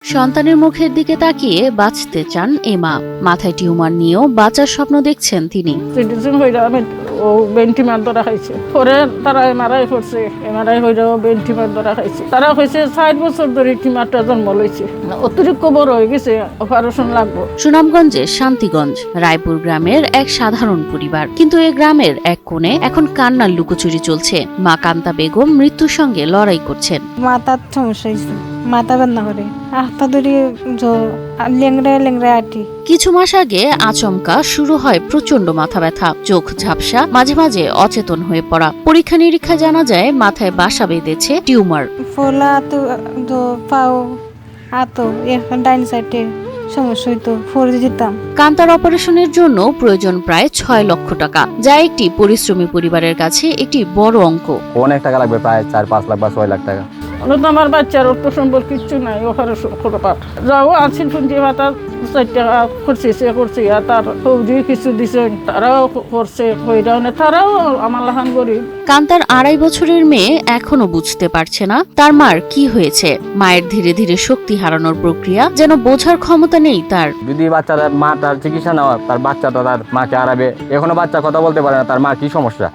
সন্তানের মুখের দিকে তাকিয়ে বাঁচতে চান এ মা। মাথায় টিউমার নিয়েও বাঁচার স্বপ্ন দেখছেন তিনি। সিটিজেন হইরা ও বেন্টিমার ধরা খাইছে, পরে তারা এমআরআই করছে, এমআরআই হইরাও বেন্টিমার ধরা খাইছে। তারা হয়েছে 60 বছর ধরে টিমারটা জন্ম লইছে, অতিরিক্ত বড় হয়ে গেছে, অপারেশন লাগবে। সুনামগঞ্জের শান্তিগঞ্জ রায়পুর গ্রামের এক সাধারণ পরিবার, কিন্তু এই গ্রামের এক কোণে এখন কান্নার লুকোচুরি চলছে। মা কান্তা বেগম মৃত্যুর সঙ্গে লড়াই করছেন। মাথার সমস্যা হয়েছে, মাথা ব্যথা করে, হাতটা ধরে লেংড়ায় লেংড়ায় আটি। কিছু মাস আগে আচমকা শুরু হয় প্রচন্ড মাথা ব্যথা, চোখ ঝাপসা, মাঝে মাঝে অচেতন হয়ে পড়া। পরীক্ষা নিরীক্ষায় জানা যায় মাথায় বাসা বেঁধেছে টিউমার। ফোলা তো পাও হাতো এখন ডাইন সাইডে সমস্যা হইতো, পরে যেতাম। কান্তার অপারেশনের জন্য প্রয়োজন প্রায় 6 লক্ষ টাকা, যা একটি পরিশ্রমী পরিবারের কাছে একটি বড় অঙ্ক। অনেক টাকা লাগবে, প্রায় 4-5 লাখ বা 6 লাখ টাকা। আমার বাচ্চার অর্থ সম্পর্ক কিচ্ছু নাই, অপারেশন করবার যাও আনছিল পুঁজি ভাতা 4 টাকা করছে, সে করছে, আর তার সৌদি কিছু দিছে, তারাও করছে, তারাও আমার লাহান গরিব। কান্তার 2.5 বছরের মেয়ে এখনো বুঝতে পারছে না তার মার কি হয়েছে। মায়ের ধীরে ধীরে শক্তি হারানোর প্রক্রিয়া যেন বোঝার ক্ষমতা নেই তার। যদি বাচ্চাটার মা তার চিকিৎসা নেওয়া, তার বাচ্চাটা তার মাকে হারাবে। এখনো বাচ্চা কথা বলতে পারে না, তার মা কি সমস্যা।